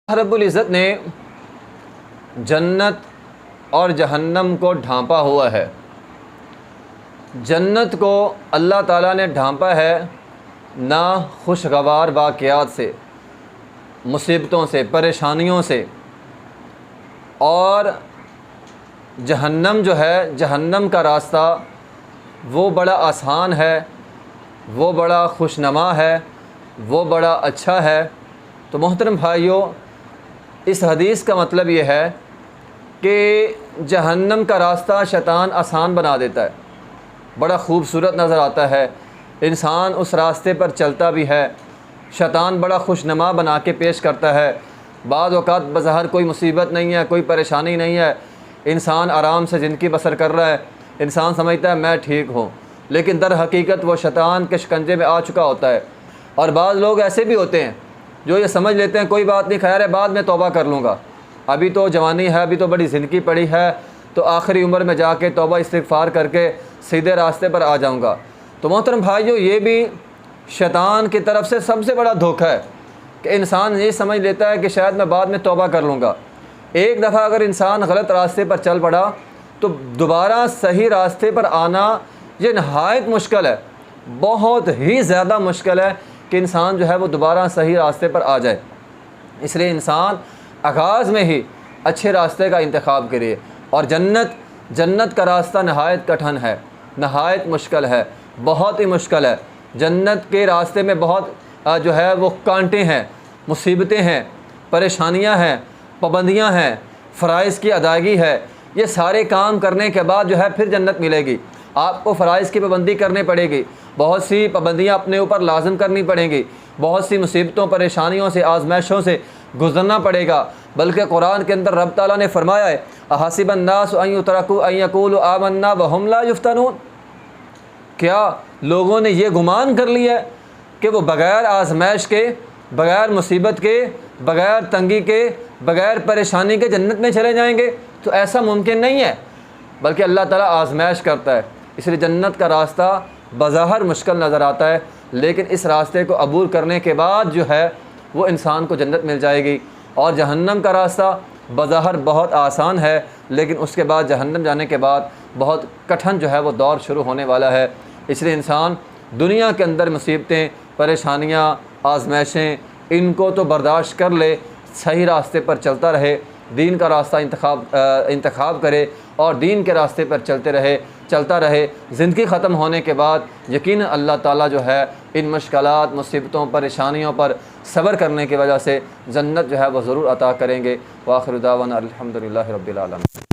रब्बुल इज़्ज़त ने जन्नत और जहन्नम को ढांपा हुआ है। जन्नत को अल्लाह ताला ने ढांपा है ना खुशगवार वाक़यात से, मुसीबतों से, परेशानियों से, और जहन्नम जो है, जहन्नम का रास्ता वो बड़ा आसान है, वो बड़ा खुशनुमा है, वो बड़ा अच्छा है। तो मोहतरम भाइयों, इस हदीस का मतलब ये है कि जहन्नम का रास्ता शैतान आसान बना देता है, बड़ा खूबसूरत नज़र आता है, इंसान उस रास्ते पर चलता भी है, शैतान बड़ा खुशनुमा बना के पेश करता है। बाद वक़ात बज़ाहिर कोई मुसीबत नहीं है, कोई परेशानी नहीं है, इंसान आराम से ज़िंदगी बसर कर रहा है, इंसान समझता है मैं ठीक हूँ, लेकिन दर हकीकत वो शैतान के शिकंजे में आ चुका होता है। और बाद लोग ऐसे भी होते हैं जो ये समझ लेते हैं कोई बात नहीं, खैर है, बाद में तौबा कर लूँगा, अभी तो जवानी है, अभी तो बड़ी ज़िंदगी पड़ी है, तो आखिरी उम्र में जाके तौबा इस्तिग़फ़ार करके सीधे रास्ते पर आ जाऊँगा। तो मोहतरम भाइयों, ये भी शैतान की तरफ से सबसे बड़ा धोखा है कि इंसान ये समझ लेता है कि शायद मैं बाद में तौबा कर लूँगा। एक दफ़ा अगर इंसान गलत रास्ते पर चल पड़ा तो दोबारा सही रास्ते पर आना ये नहायत मुश्किल है, बहुत ही ज़्यादा मुश्किल है कि इंसान जो है वो दोबारा सही रास्ते पर आ जाए। इसलिए इंसान आगाज़ में ही अच्छे रास्ते का इंतखाब करे। और जन्नत का रास्ता नहायत कठिन है, नहायत मुश्किल है, बहुत ही मुश्किल है। जन्नत के रास्ते में बहुत जो है वो कांटे हैं, मुसीबतें हैं, परेशानियां हैं, पाबंदियां हैं, फ़राइज़ की अदायगी है। ये सारे काम करने के बाद जो है फिर जन्नत मिलेगी। आपको फ़राइज़ की पाबंदी करनी पड़ेगी, बहुत सी पाबंदियाँ अपने ऊपर लाजम करनी पड़ेंगी, बहुत सी मुसीबतों, परेशानियों से, आजमाइशों से गुज़रना पड़ेगा। बल्कि कुरान के अंदर रब ताला ने फरमाया है, अहसिबन नास अन युतरकू अन यक़ूलू आमन्ना व हुम ला युफ्तनून। क्या लोगों ने ये गुमान कर लिया है कि वो बग़ैर आजमाइश के, बग़ैर मुसीबत के, बग़ैर तंगी के, बग़ैर परेशानी के जन्नत में चले जाएंगे? तो ऐसा मुमकिन नहीं है, बल्कि अल्लाह ताला आजमाइश करता है। इसलिए जन्नत का रास्ता बज़ाहिर मुश्किल नज़र आता है, लेकिन इस रास्ते को अबूर करने के बाद जो है वो इंसान को जन्नत मिल जाएगी। और जहन्नम का रास्ता बज़ाहिर बहुत आसान है, लेकिन उसके बाद जहन्नम जाने के बाद बहुत कठिन जो है वो दौर शुरू होने वाला है। इसलिए इंसान दुनिया के अंदर मुसीबतें, परेशानियाँ, आजमाइशें, इनको तो बर्दाश्त कर ले, सही रास्ते पर चलता रहे, दीन का रास्ता इंतखाब करे और दीन के रास्ते पर चलता रहे। ज़िंदगी ख़त्म होने के बाद यकीनन अल्लाह ताला जो है इन मुश्किलात, मुसीबतों, परेशानियों पर सब्र करने की वजह से जन्नत जो है वो ज़रूर अता करेंगे। व आखिर दावाना अल्हम्दुलिल्लाहि रब्बिल आलमीन।